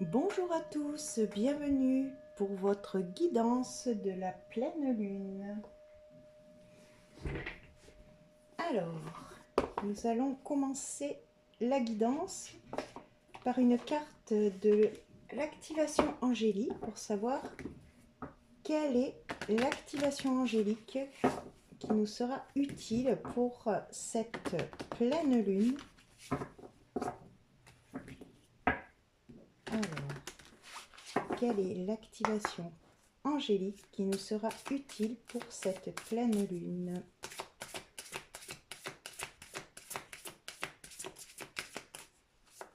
Bonjour à tous, bienvenue pour votre guidance de la pleine lune. Alors, nous allons commencer la guidance par une carte de l'activation angélique pour savoir quelle est l'activation angélique qui nous sera utile pour cette pleine lune. Alors, quelle est l'activation angélique qui nous sera utile pour cette pleine lune?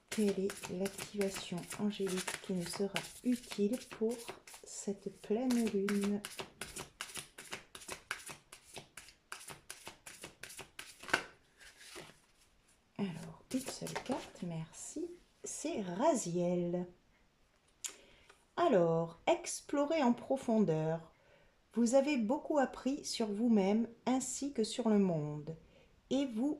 Quelle est l'activation angélique qui nous sera utile pour cette pleine lune? Alors, une seule carte, merci. C'est Raziel. Alors, explorez en profondeur. Vous avez beaucoup appris sur vous-même ainsi que sur le monde. Et vous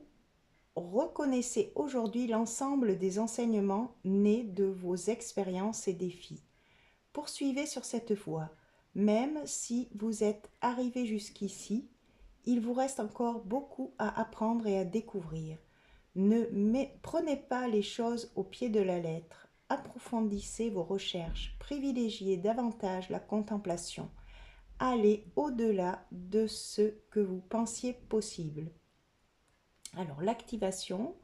reconnaissez aujourd'hui l'ensemble des enseignements nés de vos expériences et défis. Poursuivez sur cette voie. Même si vous êtes arrivé jusqu'ici, il vous reste encore beaucoup à apprendre et à découvrir. Prenez pas les choses au pied de la lettre. Approfondissez vos recherches. Privilégiez davantage la contemplation. Allez au-delà de ce que vous pensiez possible. Alors, l'activation,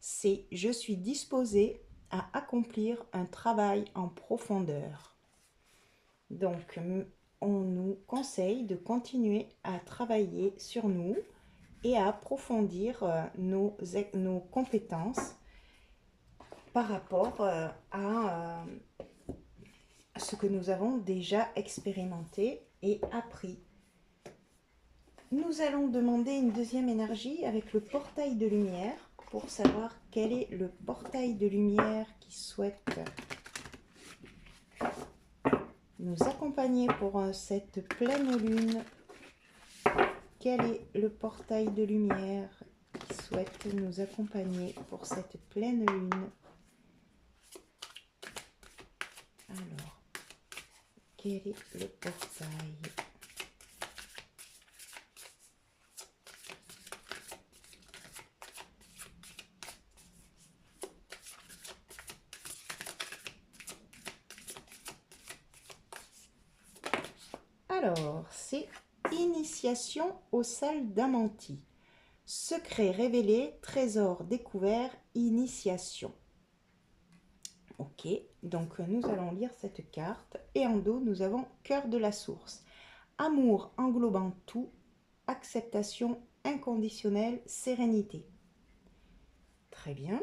c'est « Je suis disposé à accomplir un travail en profondeur ». Donc, on nous conseille de continuer à travailler sur nous et à approfondir nos compétences par rapport à ce que nous avons déjà expérimenté et appris. Nous allons demander une deuxième énergie avec le portail de lumière pour savoir quel est le portail de lumière qui souhaite nous accompagner pour cette pleine lune. Quel est le portail de lumière qui souhaite nous accompagner pour cette pleine lune? Alors, quel est le portail? Alors, c'est initiation aux salles d'Amanti. Secret révélé, trésor découvert, initiation. Ok, donc nous allons lire cette carte. Et en dos, nous avons cœur de la source. Amour englobant tout, acceptation inconditionnelle, sérénité. Très bien.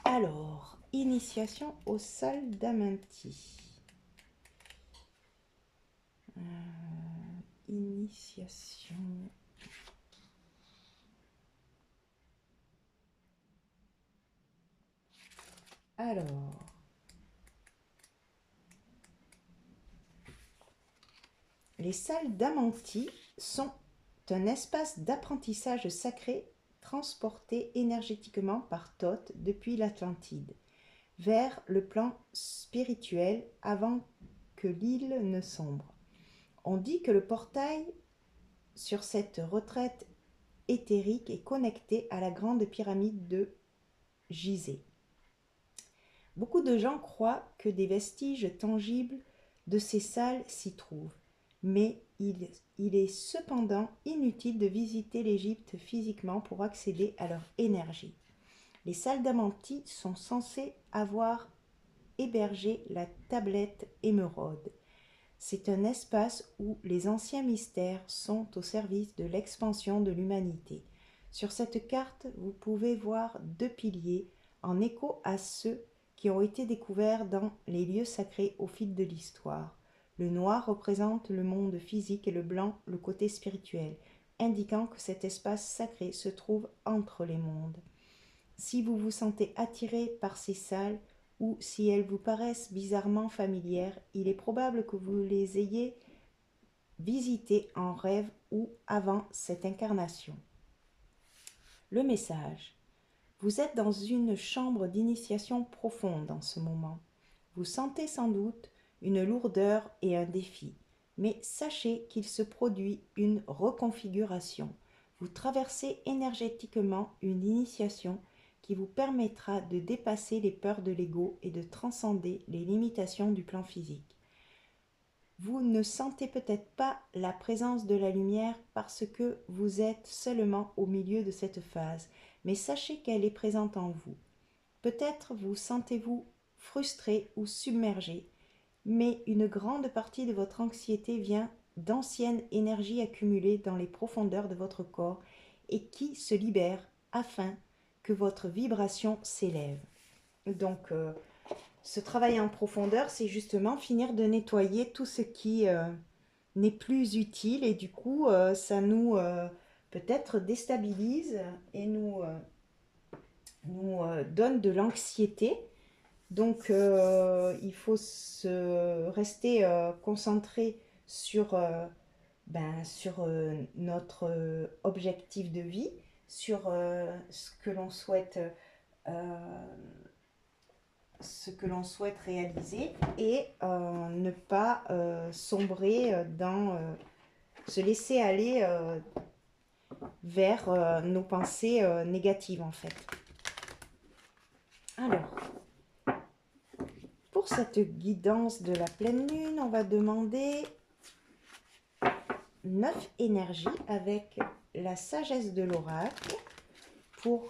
Alors, initiation aux salles d'Amanti. Initiation. Alors, les salles d'Amanti sont un espace d'apprentissage sacré transporté énergétiquement par Thoth depuis l'Atlantide vers le plan spirituel avant que l'île ne sombre. On dit que le portail sur cette retraite éthérique est connecté à la grande pyramide de Gizeh. Beaucoup de gens croient que des vestiges tangibles de ces salles s'y trouvent, mais il est cependant inutile de visiter l'Égypte physiquement pour accéder à leur énergie. Les salles d'Amanti sont censées avoir hébergé la tablette émeraude. C'est un espace où les anciens mystères sont au service de l'expansion de l'humanité. Sur cette carte, vous pouvez voir deux piliers en écho à ceux qui ont été découverts dans les lieux sacrés au fil de l'histoire. Le noir représente le monde physique et le blanc le côté spirituel, indiquant que cet espace sacré se trouve entre les mondes. Si vous vous sentez attiré par ces salles ou si elles vous paraissent bizarrement familières, il est probable que vous les ayez visitées en rêve ou avant cette incarnation. Le message. Vous êtes dans une chambre d'initiation profonde en ce moment. Vous sentez sans doute une lourdeur et un défi, mais sachez qu'il se produit une reconfiguration. Vous traversez énergétiquement une initiation qui vous permettra de dépasser les peurs de l'ego et de transcender les limitations du plan physique. Vous ne sentez peut-être pas la présence de la lumière parce que vous êtes seulement au milieu de cette phase, mais sachez qu'elle est présente en vous. Peut-être vous sentez-vous frustré ou submergé, mais une grande partie de votre anxiété vient d'anciennes énergies accumulées dans les profondeurs de votre corps et qui se libèrent afin que votre vibration s'élève. Donc, ce travail en profondeur, c'est justement finir de nettoyer tout ce qui n'est plus utile et du coup, ça nous peut-être déstabilise et nous donne de l'anxiété. Donc, il faut se rester concentré sur, sur notre objectif de vie, sur euh, ce que l'on souhaite réaliser et ne pas sombrer se laisser aller vers nos pensées négatives en fait. Alors, pour cette guidance de la pleine lune, on va demander 9 énergies avec la sagesse de l'oracle pour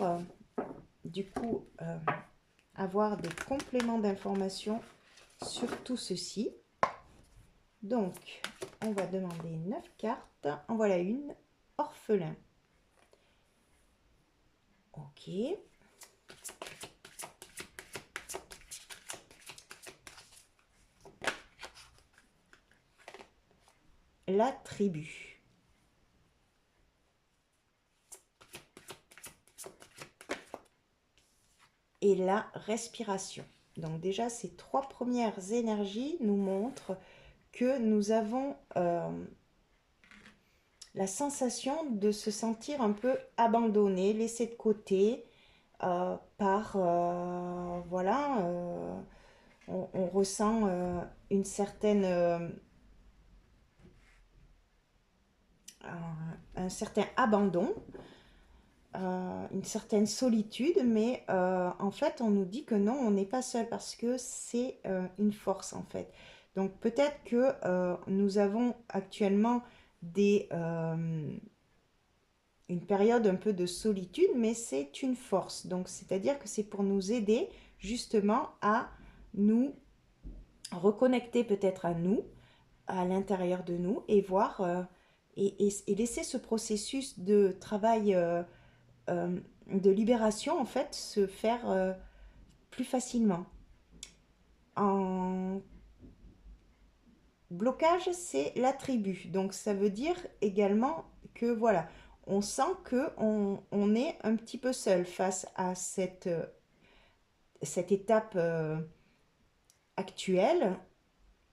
du coup avoir des compléments d'informations sur tout ceci. Donc, on va demander 9 cartes. En voilà une, orphelin. Ok. La tribu. Et la respiration. Donc déjà, ces 3 premières énergies nous montrent que nous avons la sensation de se sentir un peu abandonné, laissé de côté par, voilà, on ressent une certaine, un certain abandon, une certaine solitude, mais en fait, on nous dit que non, on n'est pas seul parce que c'est une force en fait. Donc peut-être que nous avons actuellement une période un peu de solitude, mais c'est une force. Donc c'est-à-dire que c'est pour nous aider justement à nous reconnecter peut-être à nous, à l'intérieur de nous, et voir et laisser ce processus de travail de libération en fait se faire plus facilement. En blocage, c'est la tribu. Donc ça veut dire également que voilà, on sent que on est un petit peu seul face à cette étape actuelle,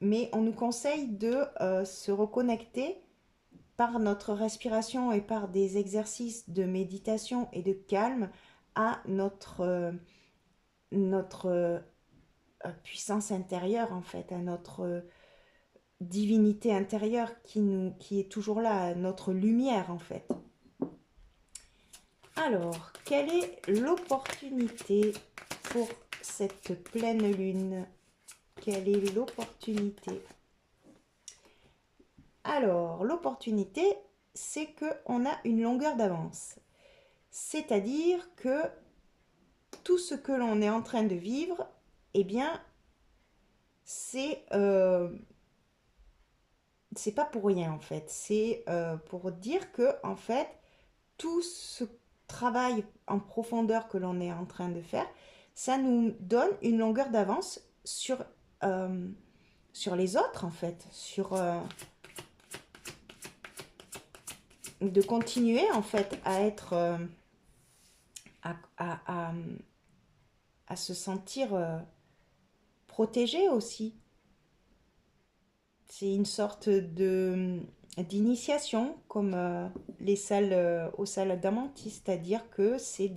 mais on nous conseille de se reconnecter par notre respiration et par des exercices de méditation et de calme à notre puissance intérieure en fait, à notre divinité intérieure qui est toujours là, notre lumière en fait. Alors, quelle est l'opportunité pour cette pleine lune? Quelle est l'opportunité? Alors, l'opportunité, c'est qu'on a une longueur d'avance. C'est-à-dire que tout ce que l'on est en train de vivre, eh bien, c'est pas pour rien en fait. C'est pour dire que en fait, tout ce travail en profondeur que l'on est en train de faire, ça nous donne une longueur d'avance sur les autres en fait, de continuer en fait à être à, à, à, à se sentir protégé aussi. C'est une sorte d'initiation comme les salles aux salles d'Amantis, c'est-à-dire que c'est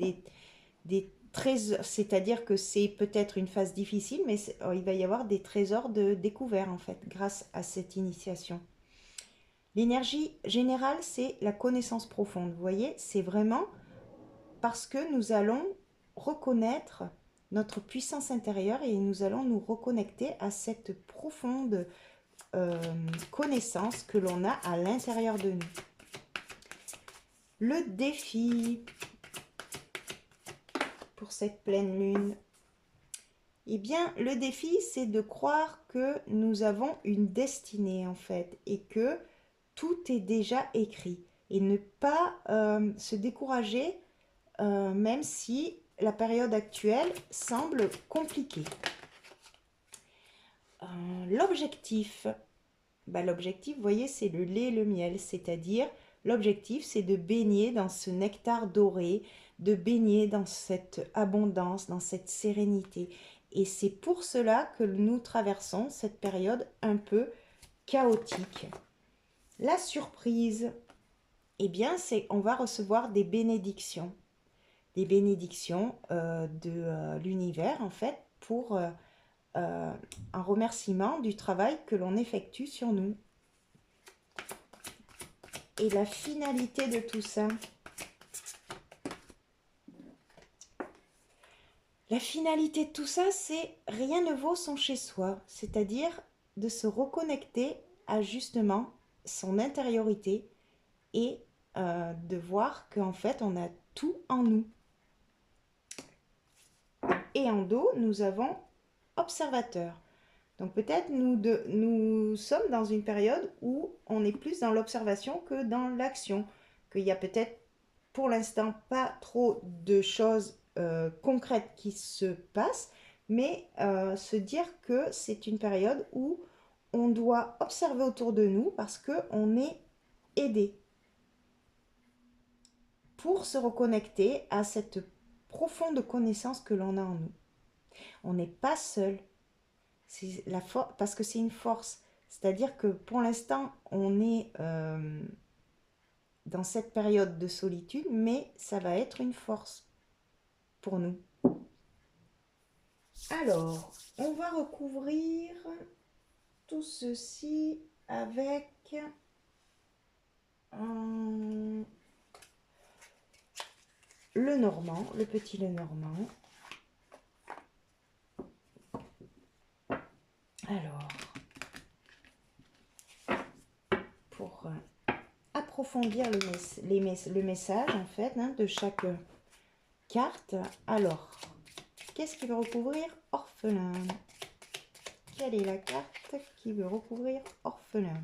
des trésors, c'est-à-dire que c'est peut-être une phase difficile, mais il va y avoir des trésors de découvert en fait, grâce à cette initiation. L'énergie générale, c'est la connaissance profonde. Vous voyez, c'est vraiment parce que nous allons reconnaître notre puissance intérieure et nous allons nous reconnecter à cette profonde connaissance que l'on a à l'intérieur de nous. Le défi pour cette pleine lune, eh bien, le défi, c'est de croire que nous avons une destinée, en fait, et que tout est déjà écrit. Et ne pas se décourager, même si la période actuelle semble compliquée. L'objectif, l'objectif, vous voyez, c'est le lait et le miel, c'est-à-dire, l'objectif, c'est de baigner dans ce nectar doré, de baigner dans cette abondance, dans cette sérénité. Et c'est pour cela que nous traversons cette période un peu chaotique. La surprise, eh bien, c'est on va recevoir des bénédictions de l'univers, en fait, pour un remerciement du travail que l'on effectue sur nous. Et la finalité de tout ça, c'est rien ne vaut son chez-soi, c'est-à-dire de se reconnecter à justement son intériorité et de voir qu'en fait on a tout en nous. Et en dos, nous avons observateur. Donc peut-être nous sommes dans une période où on est plus dans l'observation que dans l'action, qu'il y a peut-être pour l'instant pas trop de choses concrètes qui se passent, mais se dire que c'est une période où on doit observer autour de nous parce qu'on est aidé pour se reconnecter à cette profonde connaissance que l'on a en nous. On n'est pas seul. Parce que c'est une force. C'est-à-dire que pour l'instant, on est dans cette période de solitude, mais ça va être une force pour nous. Alors, on va recouvrir tout ceci avec le normand, le petit le normand. Alors, pour approfondir le message en fait de chaque carte. Alors, qu'est-ce qui veut recouvrir orphelin? Quelle est la carte qui veut recouvrir orphelin?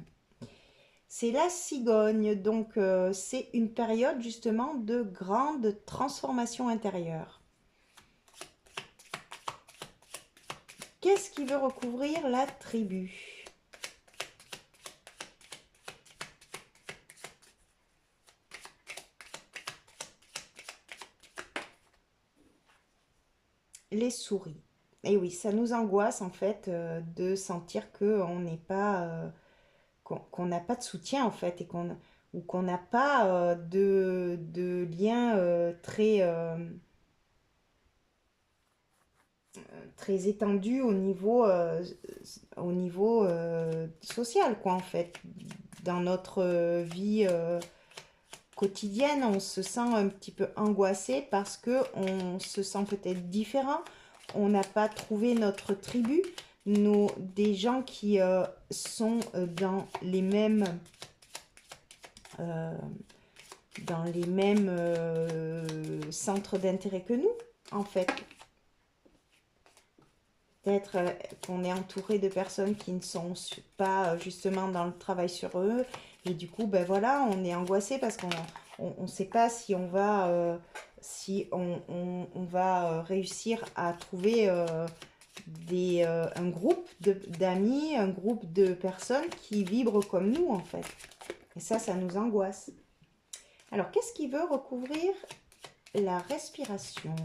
C'est la cigogne, donc c'est une période justement de grande transformation intérieure. Qu'est-ce qui veut recouvrir la tribu? Les souris. Et oui, ça nous angoisse en fait de sentir qu'on n'est pas, qu'on n'a pas de soutien en fait, et qu'on n'a pas de lien très étendu au niveau social, quoi, en fait. Dans notre vie quotidienne, on se sent un petit peu angoissé parce qu'on se sent peut-être différent. On n'a pas trouvé notre tribu, des gens qui sont dans les mêmes centres d'intérêt que nous, en fait. Peut-être qu'on est entouré de personnes qui ne sont pas justement dans le travail sur eux. Et du coup, ben voilà, on est angoissé parce qu'on ne sait pas si on va, réussir à trouver un groupe d'amis, un groupe de personnes qui vibrent comme nous, en fait. Et ça nous angoisse. Alors, qu'est-ce qui veut recouvrir la respiration?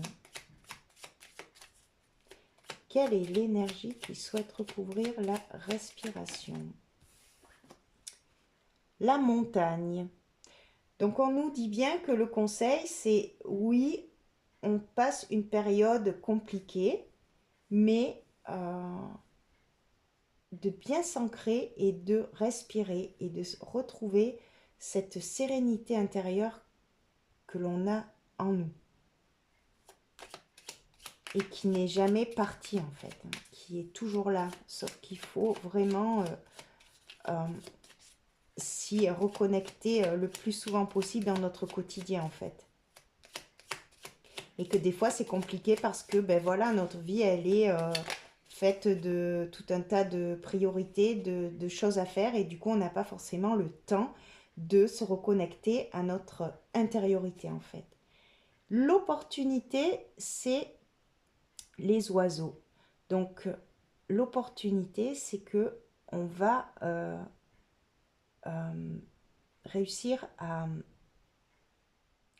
Quelle est l'énergie qui souhaite recouvrir la respiration? La montagne. Donc, on nous dit bien que le conseil, c'est oui, on passe une période compliquée, mais de bien s'ancrer et de respirer et de retrouver cette sérénité intérieure que l'on a en nous et qui n'est jamais partie en fait, hein, qui est toujours là, sauf qu'il faut vraiment s'y reconnecter le plus souvent possible dans notre quotidien en fait. Et que des fois c'est compliqué parce que ben voilà, notre vie elle est faite de tout un tas de priorités, de choses à faire et du coup on n'a pas forcément le temps de se reconnecter à notre intériorité en fait. L'opportunité c'est les oiseaux. Donc l'opportunité c'est que on va réussir à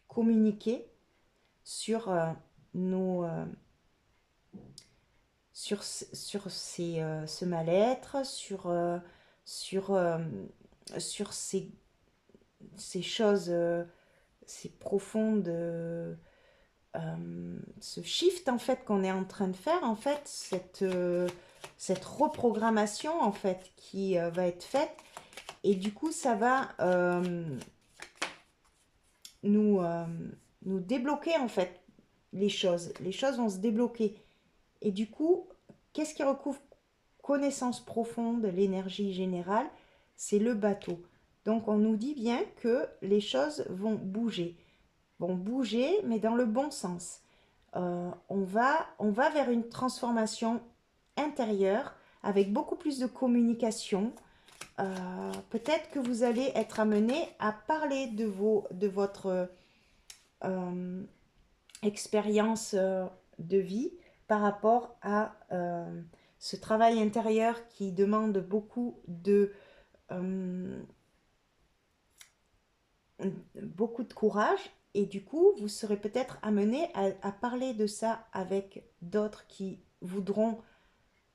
communiquer sur nos ce mal-être, sur ces choses, ces profondes, ce shift en fait qu'on est en train de faire, en fait, cette reprogrammation en fait qui va être faite. Et du coup, ça va nous, nous débloquer en fait les choses. Les choses vont se débloquer. Et du coup, qu'est-ce qui recouvre connaissance profonde, l'énergie générale? C'est le bateau. Donc on nous dit bien que les choses vont bouger. Vont bouger, mais dans le bon sens. On va vers une transformation intérieure avec beaucoup plus de communication. Peut-être que vous allez être amené à parler de votre expérience de vie par rapport à ce travail intérieur qui demande beaucoup de courage. Et du coup, vous serez peut-être amené à parler de ça avec d'autres qui voudront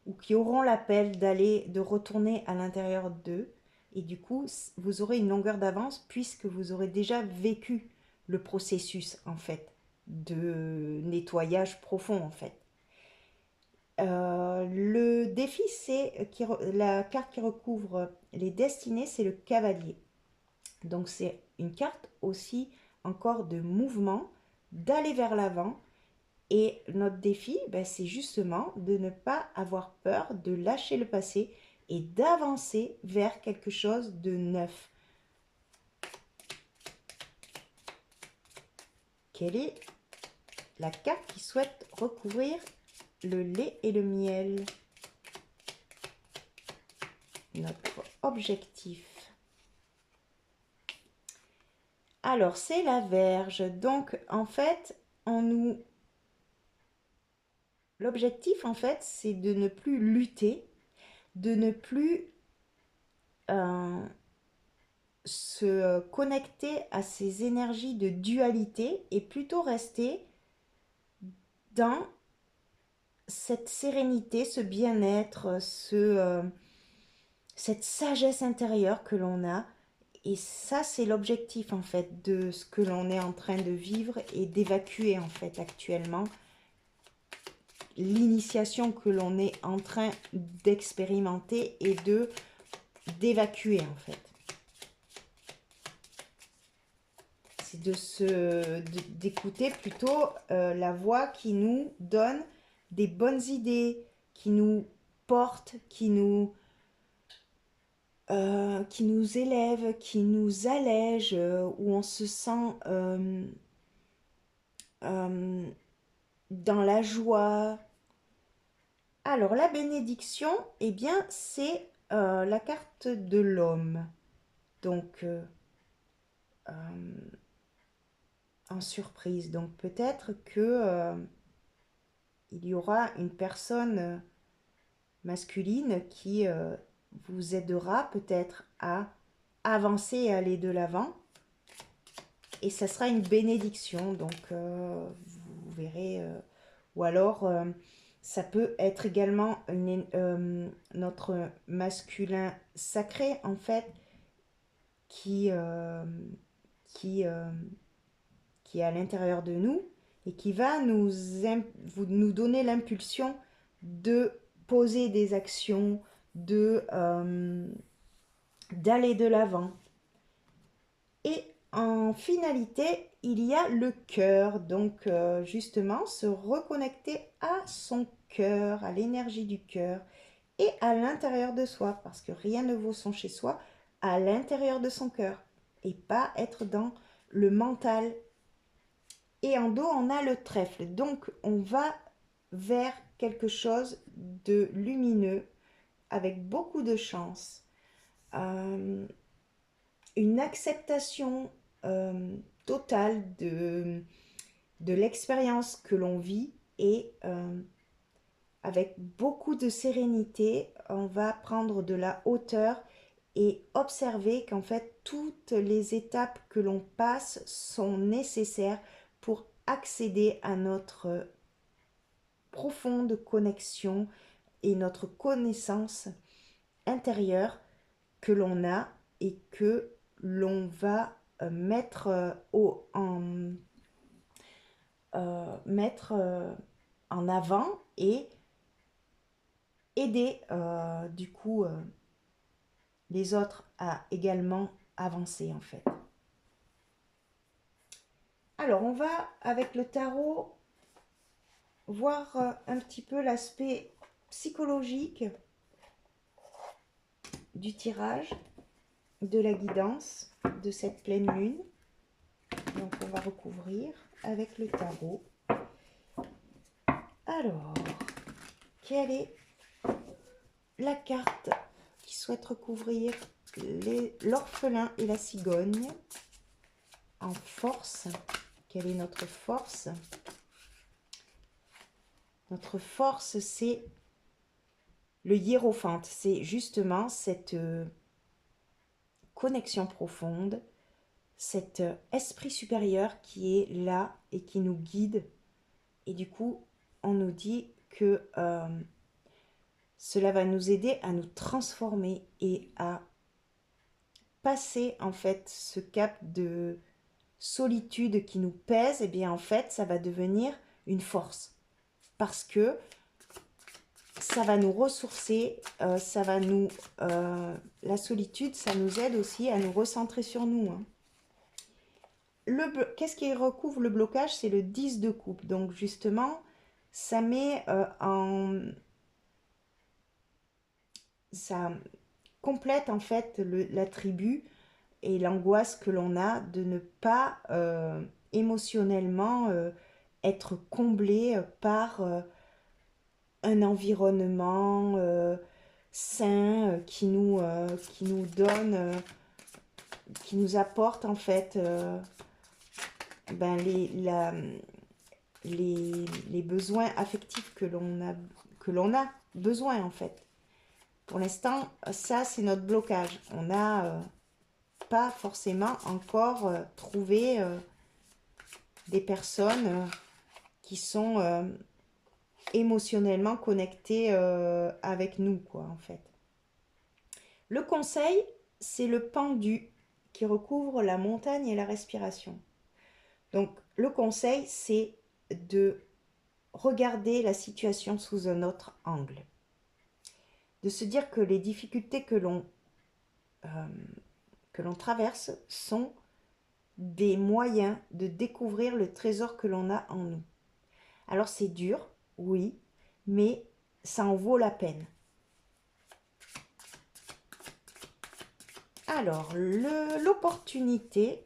ou qui auront l'appel de retourner à l'intérieur d'eux. Et du coup, vous aurez une longueur d'avance puisque vous aurez déjà vécu le processus, en fait, de nettoyage profond, en fait. Le défi, c'est la carte qui recouvre les destinées, c'est le cavalier. Donc c'est une carte aussi encore de mouvement, d'aller vers l'avant. Et notre défi, ben, c'est justement de ne pas avoir peur, de lâcher le passé et d'avancer vers quelque chose de neuf. Quelle est la carte qui souhaite recouvrir le lait et le miel? Notre objectif. Alors, c'est la Vierge. Donc, en fait, l'objectif, en fait, c'est de ne plus lutter, de ne plus se connecter à ces énergies de dualité et plutôt rester dans cette sérénité, ce bien-être, cette sagesse intérieure que l'on a. Et ça, c'est l'objectif en fait de ce que l'on est en train de vivre et d'évacuer en fait actuellement. L'initiation que l'on est en train d'expérimenter et d'évacuer en fait. C'est d'écouter plutôt la voix qui nous donne des bonnes idées, qui nous porte, qui nous élève, qui nous allège, où on se sent dans la joie. Alors la bénédiction, eh bien c'est la carte de l'homme. Donc en surprise. Donc peut-être que il y aura une personne masculine qui vous aidera peut-être à avancer et aller de l'avant. Et ça sera une bénédiction. Donc vous verrez. Ou alors ça peut être également notre masculin sacré en fait qui, qui est à l'intérieur de nous et qui va nous donner l'impulsion de poser des actions, d'aller de l'avant. Et en finalité, il y a le cœur. Donc justement, se reconnecter à son cœur, à l'énergie du cœur et à l'intérieur de soi. Parce que rien ne vaut son chez soi à l'intérieur de son cœur. Et pas être dans le mental. Et en dos, on a le trèfle. Donc on va vers quelque chose de lumineux, avec beaucoup de chance. Une acceptation totale de l'expérience que l'on vit et avec beaucoup de sérénité, on va prendre de la hauteur et observer qu'en fait toutes les étapes que l'on passe sont nécessaires pour accéder à notre profonde connexion et notre connaissance intérieure que l'on a et que l'on va mettre en avant et aider du coup les autres à également avancer en fait. Alors on va avec le tarot voir un petit peu l'aspect psychologique du tirage, de la guidance de cette pleine lune. Donc on va recouvrir avec le tarot. Alors, quelle est la carte qui souhaite recouvrir l'orphelin et la cigogne en force? Quelle est notre force? Notre force, c'est le hiérophante. C'est justement cette connexion profonde, cet esprit supérieur qui est là et qui nous guide. Et du coup, on nous dit que cela va nous aider à nous transformer et à passer en fait ce cap de solitude qui nous pèse. Et bien en fait, ça va devenir une force. Parce que ça va nous ressourcer, la solitude, ça nous aide aussi à nous recentrer sur nous. Hein. Qu'est-ce qui recouvre le blocage? C'est le 10 de coupe. Donc justement, ça met ça complète en fait l'attribut et l'angoisse que l'on a de ne pas émotionnellement être comblé par un environnement sain qui nous donne, qui nous apporte en fait les besoins affectifs que l'on a besoin en fait. Pour l'instant, ça c'est notre blocage. On n'a pas forcément encore trouvé des personnes qui sont émotionnellement connectées avec nous, quoi, en fait. Le conseil, c'est le pendu qui recouvre la montagne et la respiration. Donc, le conseil, c'est de regarder la situation sous un autre angle. De se dire que les difficultés que l'on traverse sont des moyens de découvrir le trésor que l'on a en nous. Alors c'est dur, oui, mais ça en vaut la peine. Alors, l'opportunité,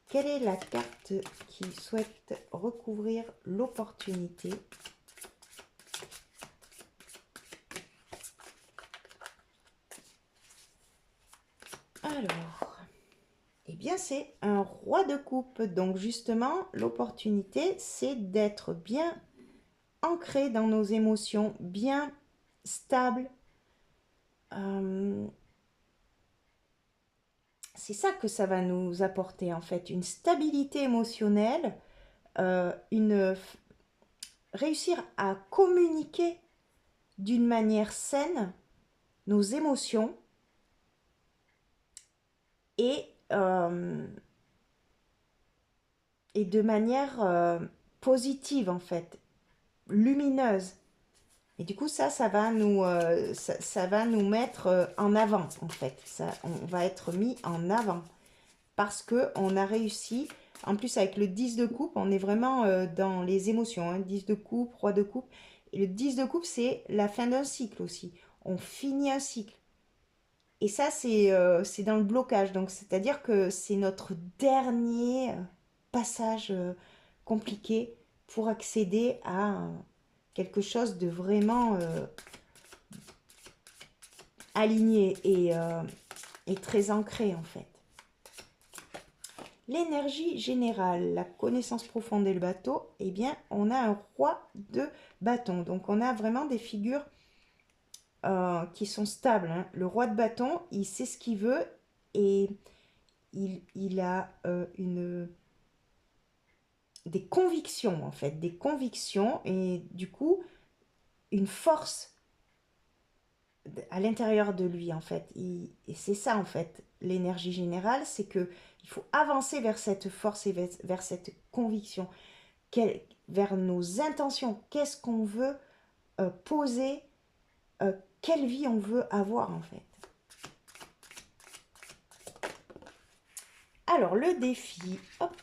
quelle est la carte qui souhaite recouvrir l'opportunité? Alors, eh bien c'est un roi de coupe. Donc justement, l'opportunité, c'est d'être bien ancré dans nos émotions, bien stable. C'est ça que ça va nous apporter en fait, une stabilité émotionnelle, réussir à communiquer d'une manière saine nos émotions et de manière positive en fait, lumineuse. Et du coup, ça va ça va nous mettre en avant, en fait. Ça, on va être mis en avant. Parce qu'on a réussi, en plus avec le 10 de coupe, on est vraiment dans les émotions. Hein, 10 de coupe, roi de coupe. Et le 10 de coupe, c'est la fin d'un cycle aussi. On finit un cycle. Et ça, c'est dans le blocage. Donc, c'est-à-dire que c'est notre dernier passage compliqué pour accéder à quelque chose de vraiment aligné et très ancré, en fait. L'énergie générale, la connaissance profonde et le bateau, eh bien, on a un roi de bâton. Donc, on a vraiment des figures qui sont stables. Hein. Le roi de bâton, il sait ce qu'il veut et il a des convictions, en fait. Des convictions et du coup, une force à l'intérieur de lui, en fait. Et c'est ça, en fait, l'énergie générale, c'est que il faut avancer vers cette force et vers cette conviction, vers nos intentions. Qu'est-ce qu'on veut poser, quelle vie on veut avoir, en fait. Alors, le défi, hop,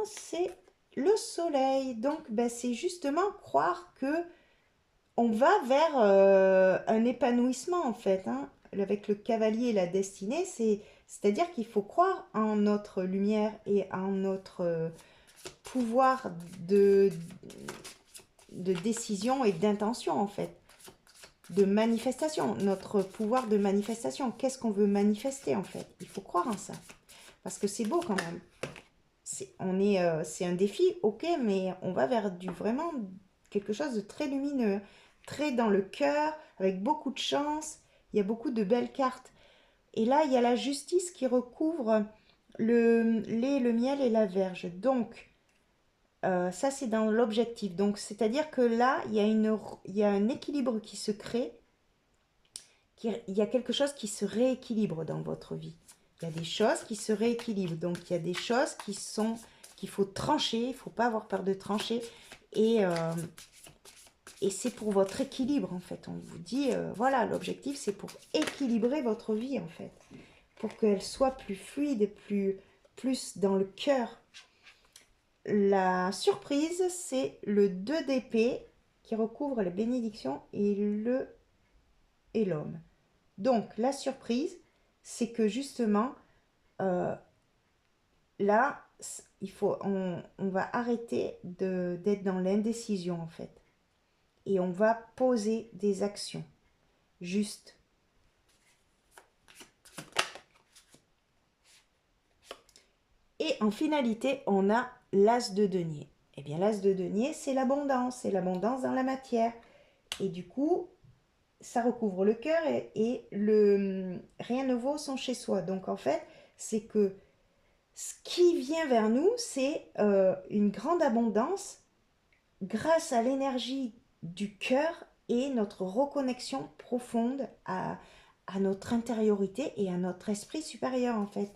c'est le soleil. Donc, ben, c'est justement croire que on va vers un épanouissement, en fait. Hein. Avec le cavalier et la destinée, c'est-à-dire qu'il faut croire en notre lumière et en notre pouvoir de décision et d'intention, en fait. De manifestation, notre pouvoir de manifestation. Qu'est-ce qu'on veut manifester, en fait? Il faut croire en ça. Parce que c'est beau quand même. C'est un défi, ok, mais on va vers vraiment quelque chose de très lumineux, très dans le cœur, avec beaucoup de chance. Il y a beaucoup de belles cartes. Et là, il y a la justice qui recouvre le lait, le miel et la verge. Donc, ça, c'est dans l'objectif. Donc, c'est-à-dire que là, il y a un équilibre qui se crée. Il y a quelque chose qui se rééquilibre dans votre vie. Il y a des choses qui se rééquilibrent. Donc, il y a des choses qu'il faut trancher. Il ne faut pas avoir peur de trancher. Et c'est pour votre équilibre, en fait. On vous dit, voilà, l'objectif, c'est pour équilibrer votre vie, en fait. Pour qu'elle soit plus fluide, plus dans le cœur. La surprise, c'est le 2 d'épée qui recouvre les bénédictions et l'homme. Donc, la surprise, c'est que justement, là, on va arrêter d'être dans l'indécision, en fait. Et on va poser des actions justes. Et en finalité, on a l'as de denier. Eh bien, l'as de denier, c'est l'abondance dans la matière. Et du coup, ça recouvre le cœur et rien ne vaut son chez soi. Donc, en fait, c'est que ce qui vient vers nous, c'est une grande abondance grâce à l'énergie du cœur et notre reconnexion profonde à notre intériorité et à notre esprit supérieur, en fait.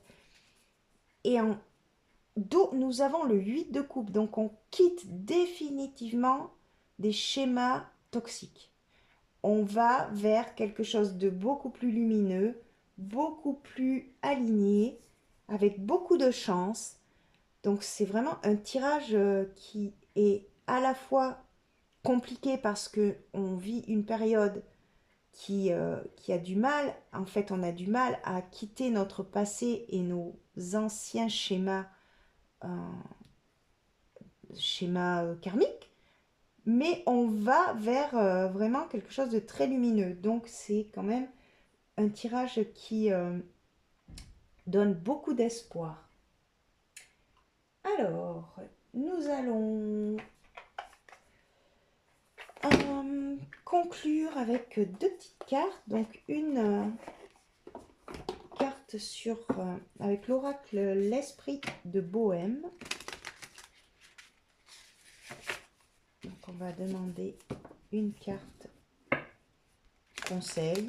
Et nous avons le 8 de coupe, donc on quitte définitivement des schémas toxiques. On va vers quelque chose de beaucoup plus lumineux, beaucoup plus aligné, avec beaucoup de chance. Donc c'est vraiment un tirage qui est à la fois compliqué parce qu'on vit une période qui a du mal, en fait on a du mal à quitter notre passé et nos anciens schémas karmiques, mais on va vers vraiment quelque chose de très lumineux. Donc c'est quand même un tirage qui donne beaucoup d'espoir. Alors, nous allons conclure avec deux petites cartes. Donc une carte avec l'oracle l'esprit de Bohème. Donc on va demander une carte conseil.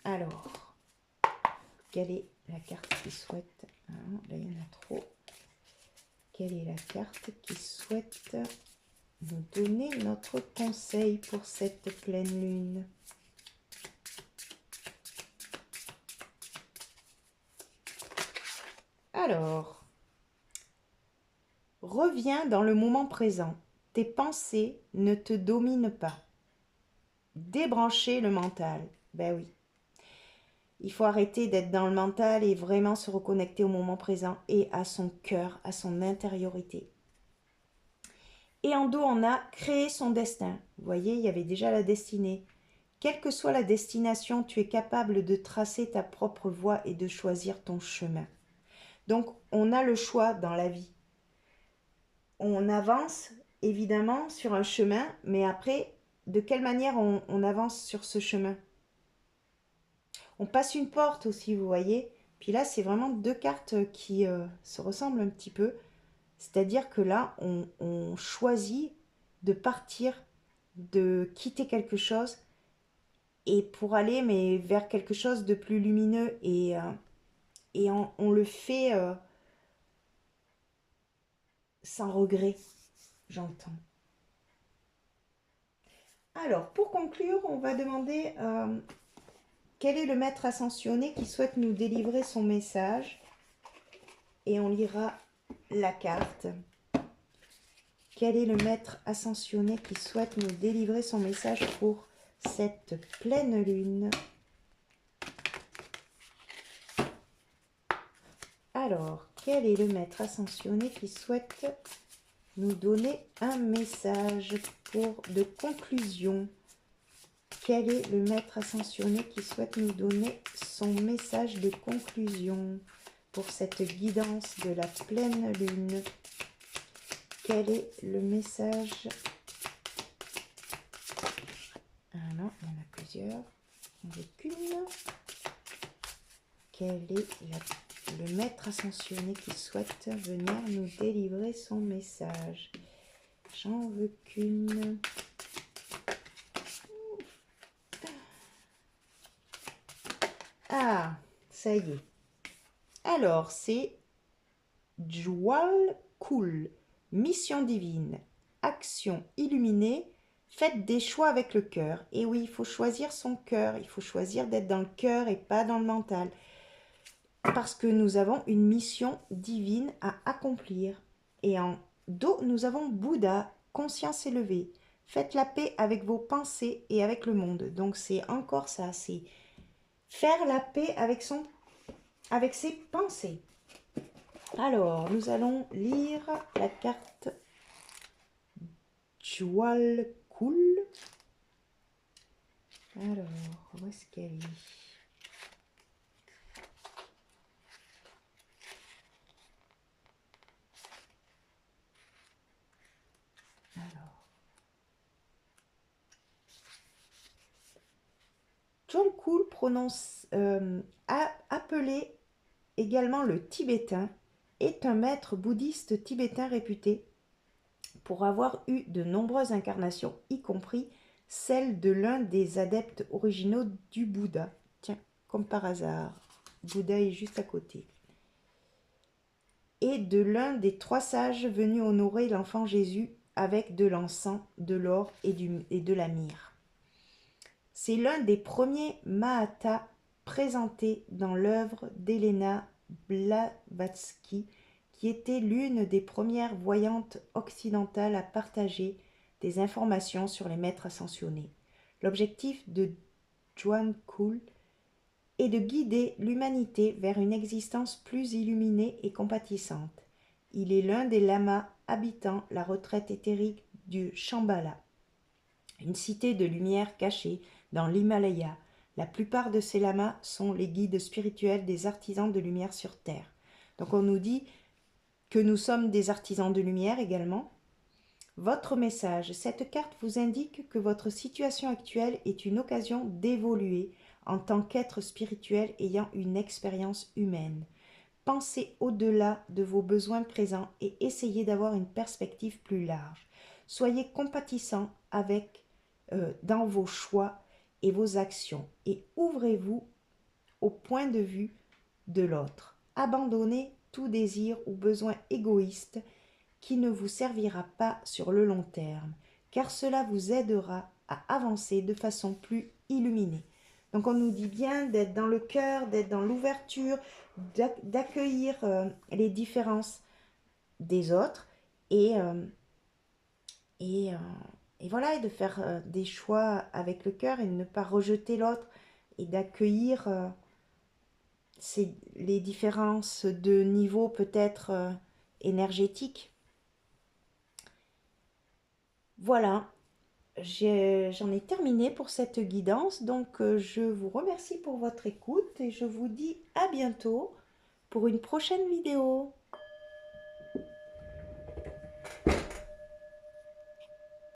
Alors, quelle est la carte qui souhaite... Ah, là, il y en a trop. Quelle est la carte qui souhaite nous donner notre conseil pour cette pleine lune? Alors, reviens dans le moment présent. Tes pensées ne te dominent pas. Débrancher le mental. Ben oui. Il faut arrêter d'être dans le mental et vraiment se reconnecter au moment présent et à son cœur, à son intériorité. Et en dos, on a créé son destin. Vous voyez, il y avait déjà la destinée. Quelle que soit la destination, tu es capable de tracer ta propre voie et de choisir ton chemin. Donc, on a le choix dans la vie. On avance, évidemment, sur un chemin, mais après, de quelle manière on avance sur ce chemin? On passe une porte aussi, vous voyez. Puis là, c'est vraiment deux cartes qui se ressemblent un petit peu. C'est-à-dire que là, on choisit de partir, de quitter quelque chose et pour aller mais vers quelque chose de plus lumineux et on le fait sans regret, j'entends. Alors, pour conclure, on va demander quel est le maître ascensionné qui souhaite nous délivrer son message et on lira la carte. Quel est le maître ascensionné qui souhaite nous délivrer son message pour cette pleine lune? Alors, quel est le maître ascensionné qui souhaite nous donner un message de conclusion? Quel est le maître ascensionné qui souhaite nous donner son message de conclusion pour cette guidance de la pleine lune? Quel est le message? Ah non, il y en a plusieurs. On veut qu'une. Quel est le maître ascensionné qui souhaite venir nous délivrer son message? J'en veux qu'une. Ah, ça y est. Alors, c'est Jwal Kul, mission divine, action illuminée, faites des choix avec le cœur. Et oui, il faut choisir son cœur, il faut choisir d'être dans le cœur et pas dans le mental. Parce que nous avons une mission divine à accomplir. Et en dos, nous avons Bouddha, conscience élevée. Faites la paix avec vos pensées et avec le monde. Donc c'est encore ça, c'est faire la paix avec ses pensées. Alors, nous allons lire la carte Jwal Kul. Alors, où est-ce qu'elle est? Jwal Kul prononce appelé également le tibétain, est un maître bouddhiste tibétain réputé pour avoir eu de nombreuses incarnations, y compris celle de l'un des adeptes originaux du Bouddha. Tiens, comme par hasard, Bouddha est juste à côté. Et de l'un des trois sages venus honorer l'enfant Jésus avec de l'encens, de l'or et de la myrrhe. C'est l'un des premiers Mahātā présentés dans l'œuvre d'Helena Blavatsky, qui était l'une des premières voyantes occidentales à partager des informations sur les maîtres ascensionnés. L'objectif de Jwal Kul est de guider l'humanité vers une existence plus illuminée et compatissante. Il est l'un des lamas habitant la retraite éthérique du Shambhala, une cité de lumière cachée dans l'Himalaya. La plupart de ces lamas sont les guides spirituels des artisans de lumière sur Terre. Donc on nous dit que nous sommes des artisans de lumière également. Votre message, cette carte vous indique que votre situation actuelle est une occasion d'évoluer en tant qu'être spirituel ayant une expérience humaine. Pensez au-delà de vos besoins présents et essayez d'avoir une perspective plus large. Soyez compatissant dans vos choix et vos actions et ouvrez-vous au point de vue de l'autre. Abandonnez tout désir ou besoin égoïste qui ne vous servira pas sur le long terme, car cela vous aidera à avancer de façon plus illuminée. Donc on nous dit bien d'être dans le cœur, d'être dans l'ouverture, d'accueillir les différences des autres et, euh, et, euh, et voilà, et de faire des choix avec le cœur et de ne pas rejeter l'autre et d'accueillir les différences de niveau peut-être énergétique. Voilà, j'en ai terminé pour cette guidance, donc je vous remercie pour votre écoute et je vous dis à bientôt pour une prochaine vidéo.